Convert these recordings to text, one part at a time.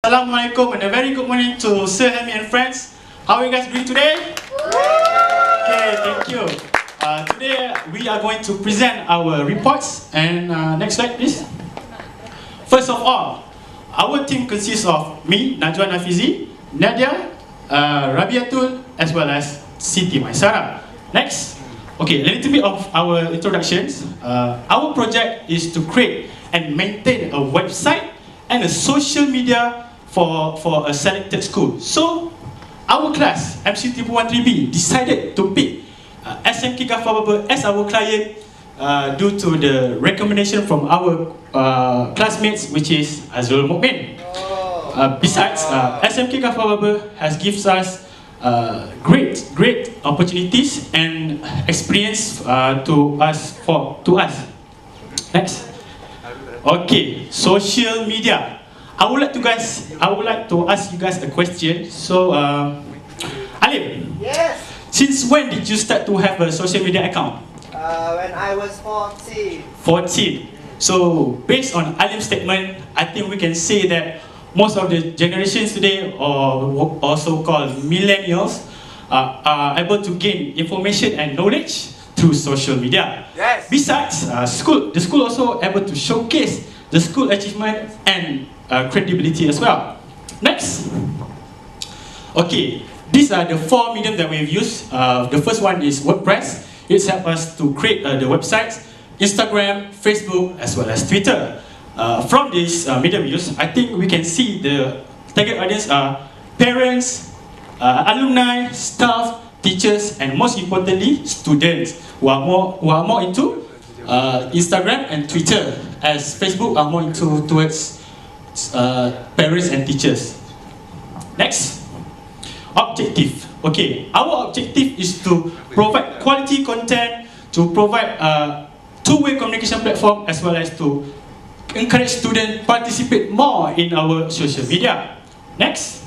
Assalamualaikum and a very good morning to Sir Hemi and friends. How are you guys doing today? Okay, thank you. Today we are going to present our reports and next slide please. First of all, our team consists of me, Najwan Hafizi, Nadia, Rabiatul as well as Siti Maisarah. Next. Okay, a little bit of our introductions. Our project is to create and maintain a website and a social media for a selected school. So, our class, MC313B, decided to pick SMK Gafar as our client due to the recommendation from our classmates, which is Azrul Mukmin. Besides, SMK Gafar has given us great opportunities and experience to us. Next. Okay, social media. I would like to ask you guys a question. So, Alim. Yes. Since when did you start to have a social media account? When I was 14. 14. So, based on Alim's statement, I think we can say that most of the generations today, or also called millennials, are able to gain information and knowledge through social media. Yes. Besides, the school also able to showcase the school achievement and credibility as well. Next. Okay, these are the 4 mediums that we've used. The first one is WordPress. It's helped us to create the websites, Instagram, Facebook, as well as Twitter. From this medium use, I think we can see the target audience are parents, alumni, staff, teachers, and most importantly, students who are more into Instagram and Twitter, as Facebook are more towards parents and teachers. Next, objective. Okay, our objective is to provide quality content, to provide a two-way communication platform, as well as to encourage students participate more in our social media. Next.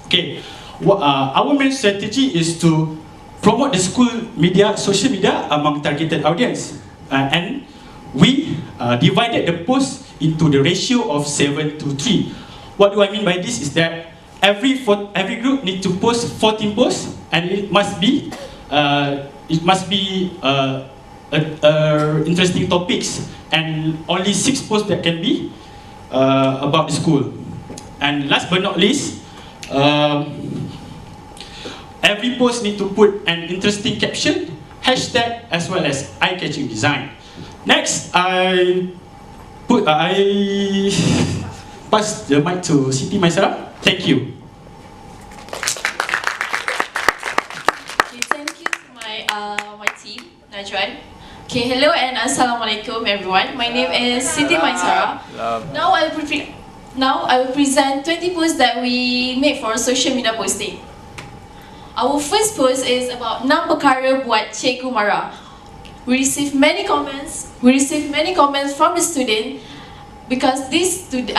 Okay, our main strategy is to promote the school media, social media among targeted audience, and we divided the post into the ratio of 7:3. What do I mean by this is that every group need to post 14 posts, and it must be interesting topics, and only 6 posts that can be about the school. And last but not least, every post need to put an interesting caption, hashtag, as well as eye-catching design. Next, I pass the mic to Siti Maisarah. Thank you. Okay, thank you to my team, Najwan. Okay, hello and assalamualaikum everyone. My name is Siti Maisarah. Now I will present 20 posts that we made for social media posting. Our first post is about 6 perkara buat cikgu marah. We received many comments from the student because this post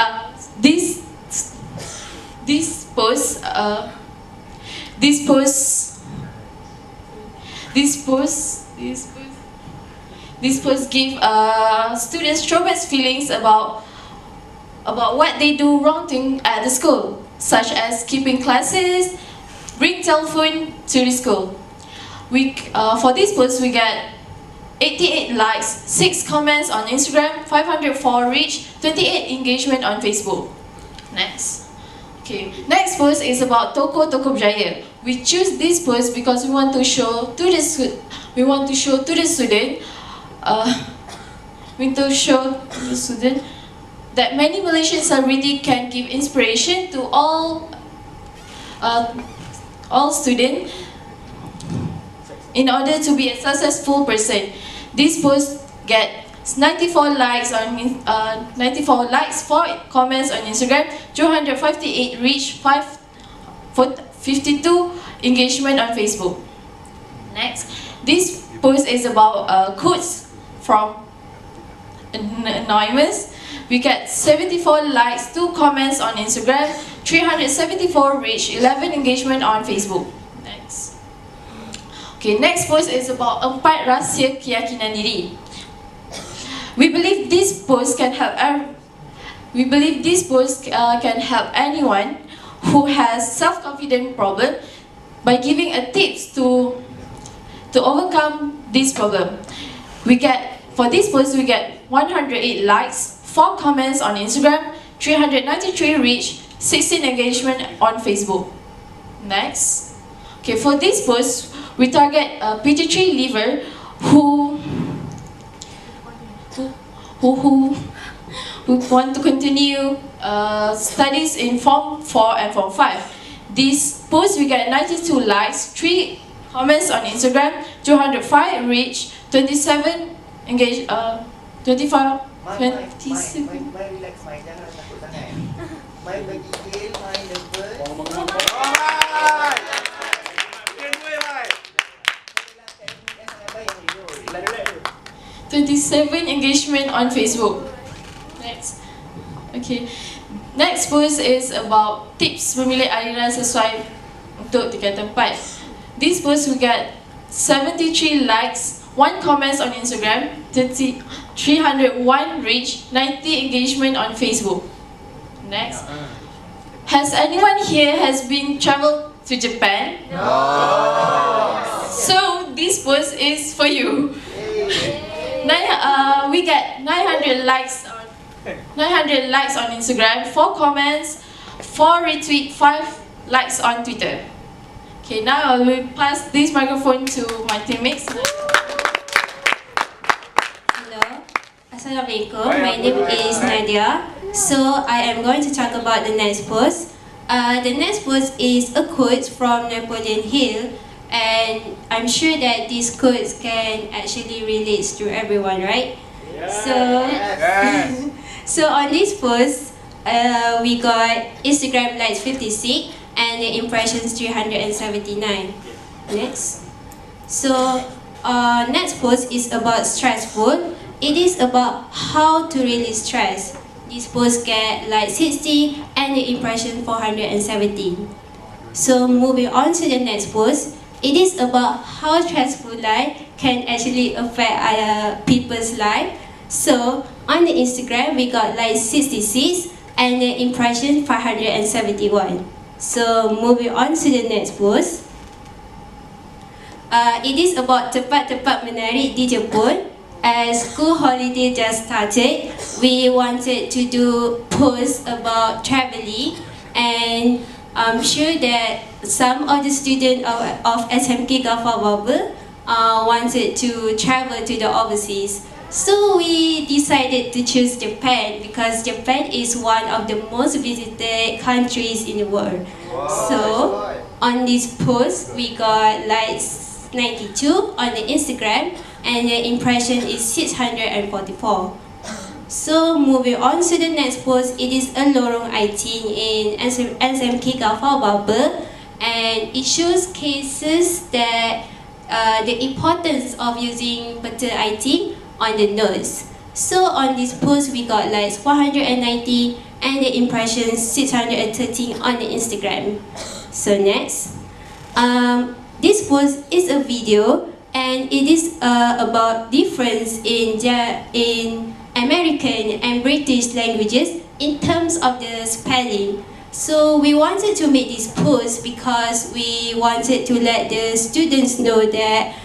give students traumatic feelings about what they do wrong thing at the school, such as skipping classes, bring telephone to the school. For this post we get 88 likes, 6 comments on Instagram, 504 reach, 28 engagement on Facebook. Next. Okay, next post is about Toko Berjaya. We choose this post because we want to show to the student that many Malaysians already can give inspiration to all students in order to be a successful person. This post get 94 likes, 4 comments on Instagram, 258 reach, 52 engagement on Facebook. Next, this post is about quotes from anonymous. We get 74 likes, 2 comments on Instagram, 374 reach, 11 engagement on Facebook. Next. Okay, next post is about 4 rahsia keyakinan diri. We believe this post can help We believe this post can help anyone who has self-confidence problem by giving a tips to overcome this problem. For this post, we get 108 likes, 4 comments on Instagram, 393 reach, 16 engagement on Facebook. Next. Okay, for this post, we target a pediatric liver who want to continue studies in Form 4 and Form 5. This post we get 92 likes, 3 comments on Instagram, 205 reach, 27 engage, 25, 27. Mai relax, Mai. Jangan takut sangat. Mai bergigil, Mai nervous. Alright! 27 engagement on Facebook. Next. Okay. Next post is about tips memilih aliran sesuai untuk tingkatan 4. This post we get 73 likes, 1 comments on Instagram, 301 reach, 90 engagement on Facebook. Next. Has anyone here has been traveled to Japan? No! So this post is for you. We get 900 likes on Instagram, 4 comments, 4 retweet, 5 likes on Twitter. Okay, now I will pass this microphone to my teammates. Hello, Assalamualaikum. My name is Nadia. So I am going to talk about the next post. The next post is a quote from Napoleon Hill, and I'm sure that these quotes can actually relate to everyone, right? So on this post, we got Instagram likes 56 and the impressions 379. Next. So next post is about stressful. It is about how to release stress. This post get like 60 and the impression 417. So moving on to the next post, it is about how stressful life can actually affect other people's life. So on the Instagram, we got like 66 and the impression 571. So moving on to the next post, it is about tempat-tempat menarik di Jepun. As school holiday just started, we wanted to do posts about traveling, and I'm sure that some of the students of SMK Gafar Bubble wanted to travel to the overseas. So we decided to choose Japan because Japan is one of the most visited countries in the world. So on this post, we got like 92 on the Instagram and the impression is 644. So moving on to the next post, it is a lorong IT in SMK Gafar Bubble, and it shows cases that the importance of using better IT on the nose. So on this post, we got like 190 and the impressions 613 on the Instagram. So next, this post is a video, and it is about difference in American and British languages in terms of the spelling. So we wanted to make this post because we wanted to let the students know that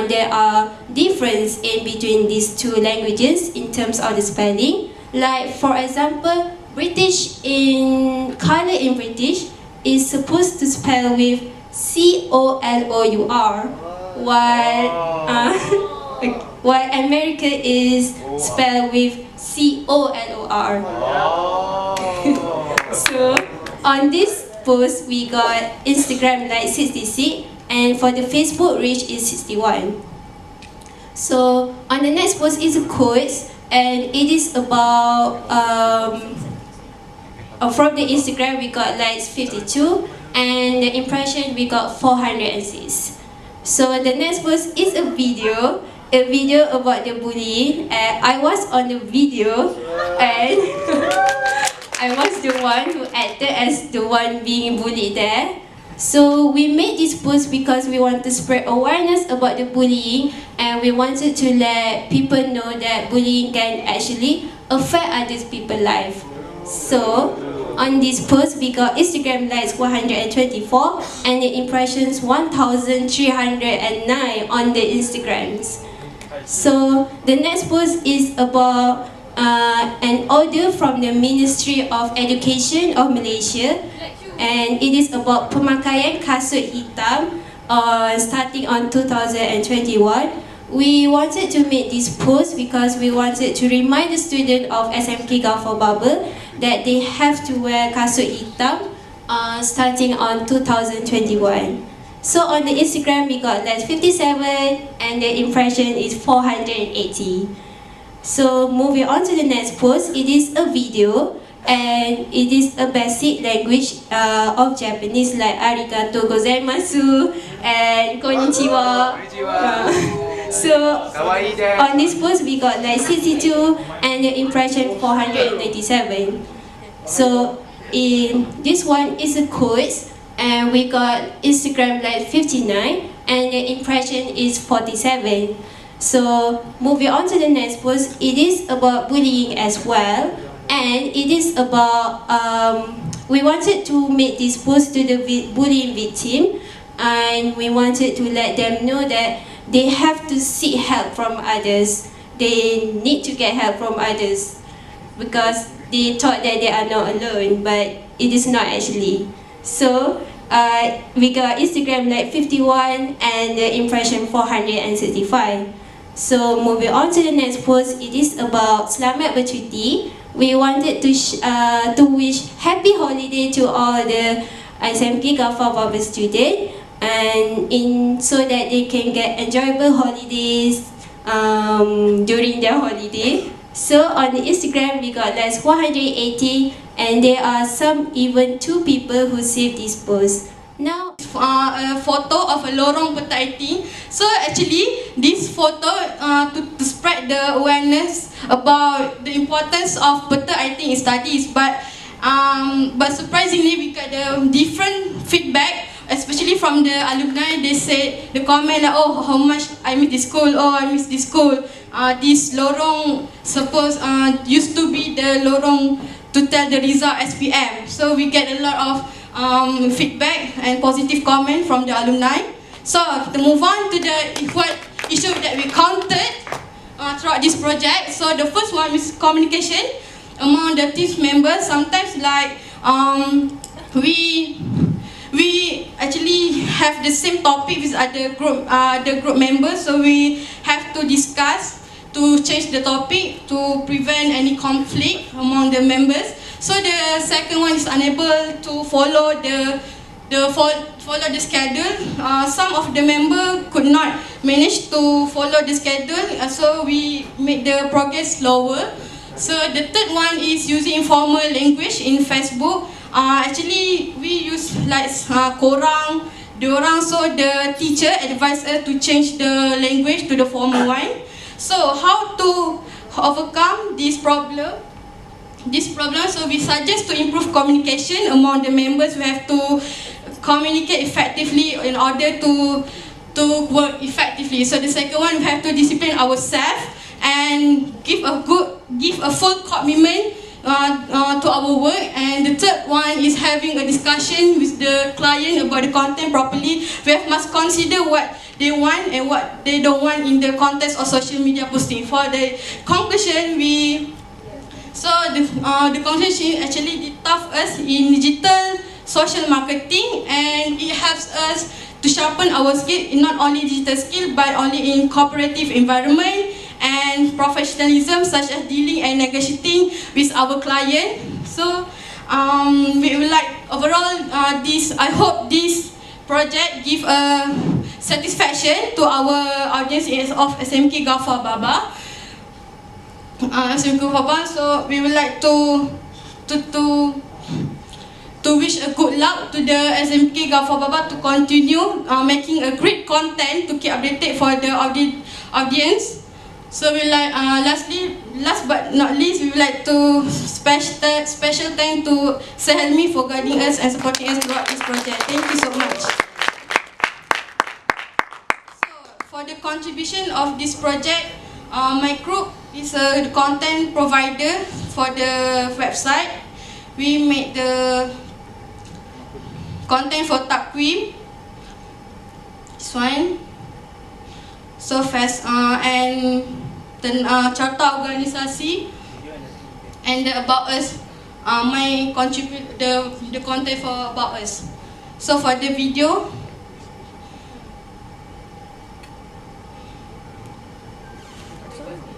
there are difference in between these two languages in terms of the spelling. Like for example, British in color in British is supposed to spell with COLOUR, while America is spelled with COLOR. So on this post, we got Instagram like 66, and for the Facebook reach is 61. So on the next post is a quote, and it is about from the Instagram we got likes 52, and the impression we got 406. So the next post is a video about the bullying. I was on the video, and I was the one who acted as the one being bullied there. So we made this post because we want to spread awareness about the bullying, and we wanted to let people know that bullying can actually affect other people's life. So on this post, we got Instagram likes 124 and the impressions 1,309 on the Instagrams. So the next post is about an order from the Ministry of Education of Malaysia, and it is about pemakaian kasut hitam starting on 2021. We wanted to make this post because we wanted to remind the student of SMK Gulf Bubble that they have to wear kasut hitam starting on 2021. So on the Instagram we got likes 57 and the impression is 480. So moving on to the next post, it is a video and it is a basic language of Japanese like arigato gozaimasu and konnichiwa. So on this post we got like 62 and the impression 497. So in this one is a quiz and we got Instagram like 59 and the impression is 47. So moving on to the next post, it is about bullying as well, and it is about we wanted to make this post to the bullying victim, and we wanted to let them know that they have to seek help from others. They need to get help from others because they thought that they are not alone, but it is not actually. So we got Instagram like 51 and the impression 465. So moving on to the next post, it is about Selamat Bercuti. We wanted to wish happy holiday to all the SMK Gulf Bubble students, and so that they can get enjoyable holidays during their holiday. So on the Instagram we got like 180 and there are some even 2 people who saved this post. Now a photo of a lorong peta IT. So actually this photo to spread the awareness about the importance of peta IT in studies, but surprisingly we got the different feedback, especially from the alumni. They said the comment like, oh, how much I miss this school, oh, I miss this school. This lorong used to be the lorong to tell the result SPM. So we get a lot of feedback and positive comment from the alumni. So to move on to the issue that we counted throughout this project. So the first one is communication among the team members. Sometimes like we actually have the same topic with other group members, so we have to discuss to change the topic to prevent any conflict among the members. So the second one is unable to follow the schedule. Some of the members could not manage to follow the schedule, so we make the progress slower. So the third one is using informal language in Facebook. Actually we use like korang, diorang, so the teacher advised us to change the language to the formal one. So how to overcome this problem? So we suggest to improve communication among the members. We have to communicate effectively in order to work effectively. So the second one, we have to discipline ourselves and give a full commitment to our work. And the third one is having a discussion with the client about the content properly. We must consider what they want and what they don't want in the context of social media posting. For the conclusion, the conclusion actually taught us in digital social marketing, and it helps us to sharpen our skill in not only digital skill but only in cooperative environment and professionalism, such as dealing and negotiating with our client. So we would like overall I hope this project give a satisfaction to our audience of SMK Gulf Baba. So we would like to wish a good luck to the SMK Gulf Baba to continue making a great content to keep updated for the audience. So we like last but not least, we would like to special thank to Sahelmi for guiding us and supporting us throughout this project. Thank you so much. So for the contribution of this project, my group is a content provider for the website, we made the content for Takwim. This one. So fast and then carta organisasi and the about us. My contribute the content for about us. So for the video,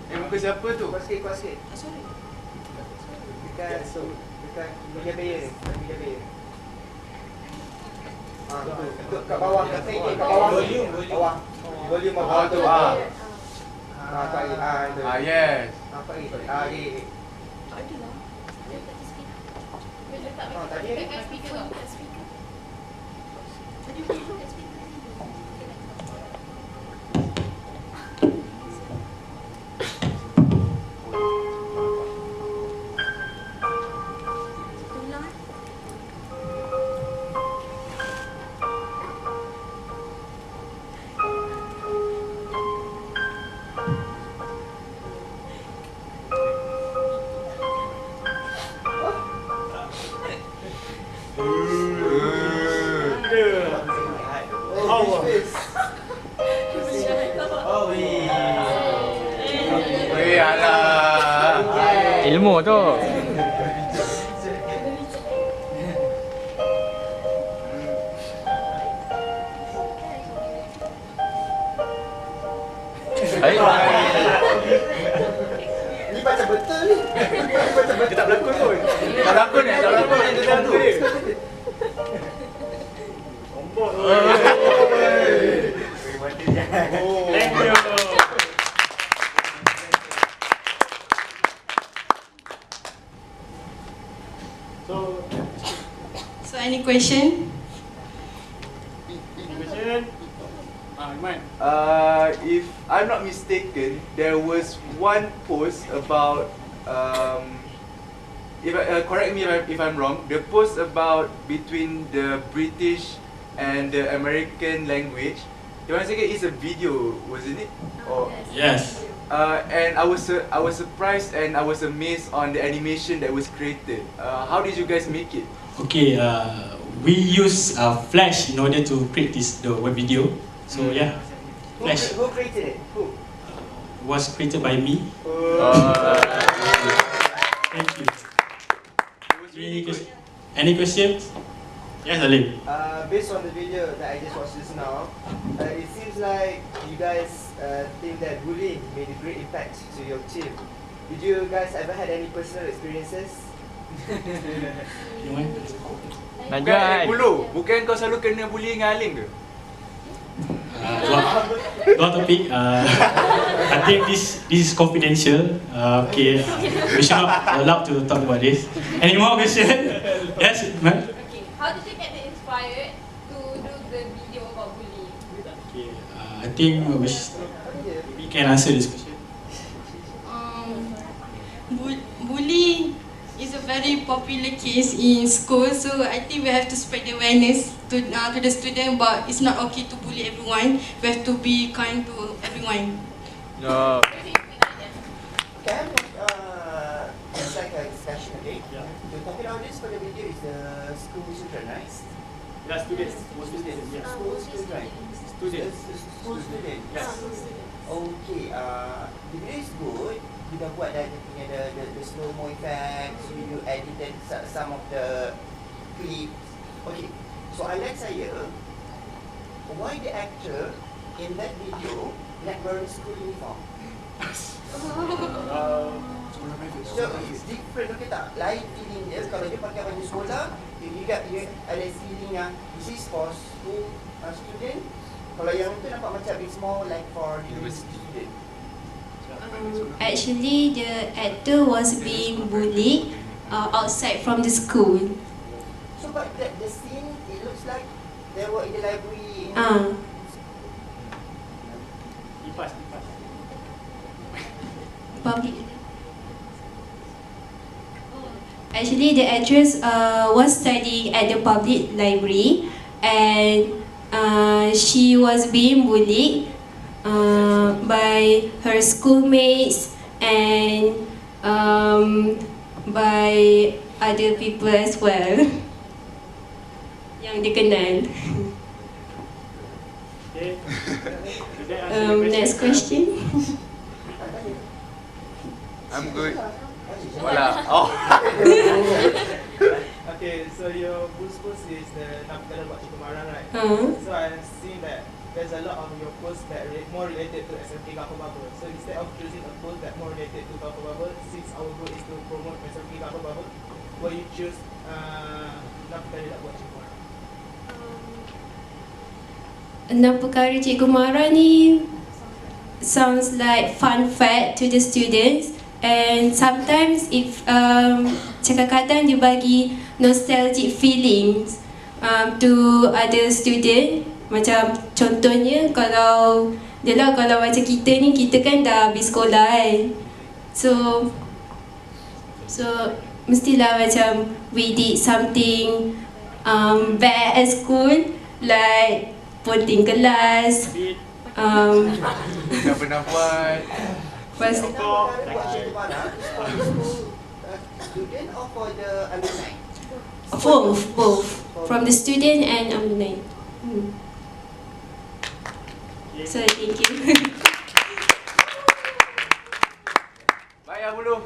muka siapa tu? Kuat sikit, kuat sikit. Dekat media player ni, media player. Tu kat bawah, kat sini, kat bawah. Bawah. Volume bawah tu. Tak itu. Yes. Apa ni? Ni. Tadi Ilmu tu. ni baca betul ni. Baca betul. Dia tak berlakon pun. Tak lakon ni, tak lakon. Dia dalam tu. Nombor. Thank you. so any question? Iman. If I'm not mistaken, there was one post about correct me if I'm wrong. The post about between the British and the American language. If I'm mistaken, it's a video, wasn't it? Or Yes. and I was surprised and I was amazed on the animation that was created. How did you guys make it? Okay, we use Flash in order to create the web video. So yeah, Flash Who created it? Who? was created by me. Thank you. Any questions? Yes, Alim. Based on the video that I just watched just now, it seems like you guys think that bullying made a great impact to your team. Did you guys ever had any personal experiences? Bukan Pulu, bukan kau selalu kena bully dengan Alim ke? Dua topik. I think this is confidential. Okay, we should not allowed to talk about this. Any more question? Yes, ma'am. Okay, how did you get inspired to do the video about bullying? Okay, I think we can answer this question. Bullying is a very popular case in school, so I think we have to spread the awareness to the student, but it's not okay to bully everyone. We have to be kind to everyone. No. Can it's like a discussion, okay? Yeah. The topic of this for the video is the school children, right? Yeah, students. Students, yeah. School children. Students. School students. Yes. Okay, the video is good. You dah buat dah dia punya the slow mo effects. You edited some of the clips. Okay, soalan saya, why the actor in that video not wearing school uniform? So it's different, okay tak? Lain feeling dia kalau dia pakai baju sekolah, you ada feeling yang this is for school student. Kalau yang itu nampak macam it's more like for university student. Actually, the actor was being bullied outside from the school. So but the scene, it looks like they were in the library. Public. Actually, the actress was studying at the public library, and she was being bullied by her schoolmates and by other people as well yang dia kenal. Okay. Did that answer the Next question. I'm good. Hola. Oh. Okay, so your post is the Napkala Buat Cikgu Marah, right? So I've seen that there's a lot of your posts that more related to SMK Kakor Bubble. So instead of choosing a post that more related to Kakor Bubble, since our goal is to promote SMK Kakor Bubble, will you choose Napkala Buat Cikgu Marah? 6 perkara Cikgu Marah ni sounds like fun fact to the students, and sometimes if kadang-kadang dia bagi nostalgic feelings to other student. Macam contohnya kalau macam kita kan dah habis sekolah kan, so mestilah macam we did something bad at school, like ponting kelas, Tak pernah buat. Buat Cikgu Marah is for the school student or for the alumni? both from the student and alumni. So thank you. Baik, Abulu.